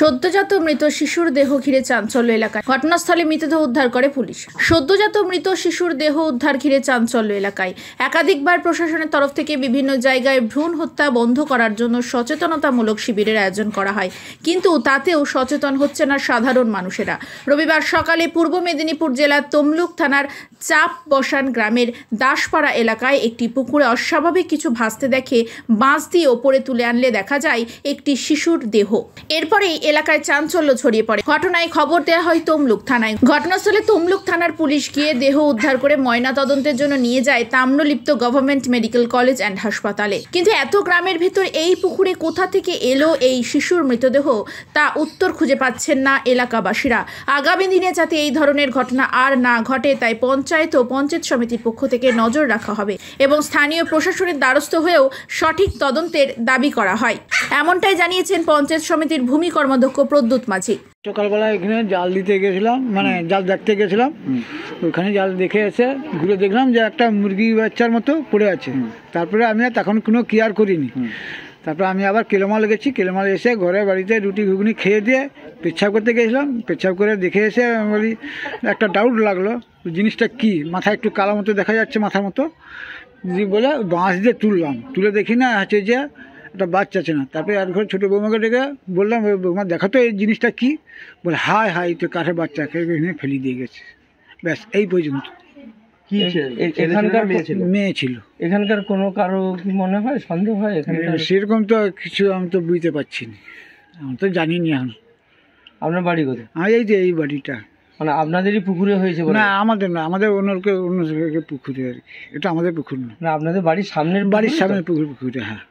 সদ্যজাত মৃত শিশুর দেহ ঘিরে চাঞ্চল্য এলাকায়। ঘটনাস্থলে মৃতদেহ উদ্ধার করে পুলিশ। সদ্যজাত মৃত শিশুর দেহ উদ্ধার ঘিরে চাঞ্চল্য এলাকায়। একাধিকবার প্রশাসনের তরফ থেকে বিভিন্ন জায়গায় ভ্রূণ হত্যা বন্ধ করার জন্য সচেতনতামূলক শিবিরের আয়োজন করা হয়, কিন্তু তাতেও সচেতন হচ্ছে না সাধারণ মানুষেরা। রবিবার সকালে পূর্ব মেদিনীপুর জেলার তমলুক থানার চাপ বসান গ্রামের দাসপাড়া এলাকায় একটি পুকুরে অস্বাভাবিক কিছু ভাসতে দেখে বাঁশ দিয়ে ওপরে তুলে আনলে দেখা যায় একটি শিশুর দেহ। এরপরেই এলাকায় চাঞ্চল্য ছড়িয়ে পড়ে। ঘটনায় খবর দেওয়া হয় তমলুক থানায়। ঘটনাস্থলে তমলুক থানার পুলিশ গিয়ে দেহ উদ্ধার করে ময়না তদন্তের জন্য নিয়ে যায় Tamralipta government medical college and হাসপাতালে। কিন্তু এত গ্রামের ভিতর এই পুকুরে কোথা থেকে এলো এই শিশুর মৃতদেহ, তা উত্তর খুঁজে পাচ্ছেন না এলাকাবাসীরা। আগামী দিনে যাতে এই ধরনের ঘটনা আর না ঘটে, তাই পঞ্চায়েত ও পঞ্চায়েত সমিতির পক্ষ থেকে নজর রাখা হবে এবং স্থানীয় প্রশাসনের দ্বারস্থ হয়েও সঠিক তদন্তের দাবি করা হয়, এমনটাই জানিয়েছেন পঞ্চায়েত সমিতির ভূমি কর্মাধ্যক্ষ প্রদ্যুৎ মাঝি। সকালবেলা এখানে জাল দিতে গেছিলাম, মানে জাল দেখতে গেছিলাম। ওখানে জাল দেখে এসে ঘুরে দেখলাম যে একটা মুরগি বাচ্চার মতো পড়ে আছে। তারপরে আমি আর তখন কোনো কেয়ার করিনি। তারপরে আমি আবার কেলোমাল গেছি। কেলোমাল এসে ঘরে বাড়িতে রুটি ঘুগনি খেয়ে দিয়ে পেচ্ছাপ করতে গেছিলাম। পেচ্ছাপ করে দেখে এসে আমি বলি একটা ডাউট লাগলো, জিনিসটা কি, মাথায় একটু কালো মতো দেখা যাচ্ছে, মাথার মতো বলে বাঁশ দিয়ে তুললাম। তুলে দেখি না হচ্ছে যে একটা বাচ্চা আছে না। তারপরে এক ঘরে ছোটো বৌমাকে ডেকে বললাম, বৌমা দেখো তো এই জিনিসটা কি। বলে হায় হায়, তো কাঠের বাচ্চাকে এখানে ফেলে দিয়ে গেছে। ব্যাস এই পর্যন্ত। মেয়ে ছিল। এখানকার কোনো কারো কি মনে হয়, সন্দেহ হয় এখানে? সেরকম তো কিছু আমি তো বুঝতে পারছি না, আমি তো জানি না এখন। আপনার বাড়ি কোথায়? এই যে এই বাড়িটা মানে আপনাদেরই পুকুরে হয়েছে? না, আমাদের না, আমাদের অন্য পুকুরে আর কি। এটা আমাদের পুকুর না, আপনাদের বাড়ির সামনের সামনে পুকুরে। হ্যাঁ।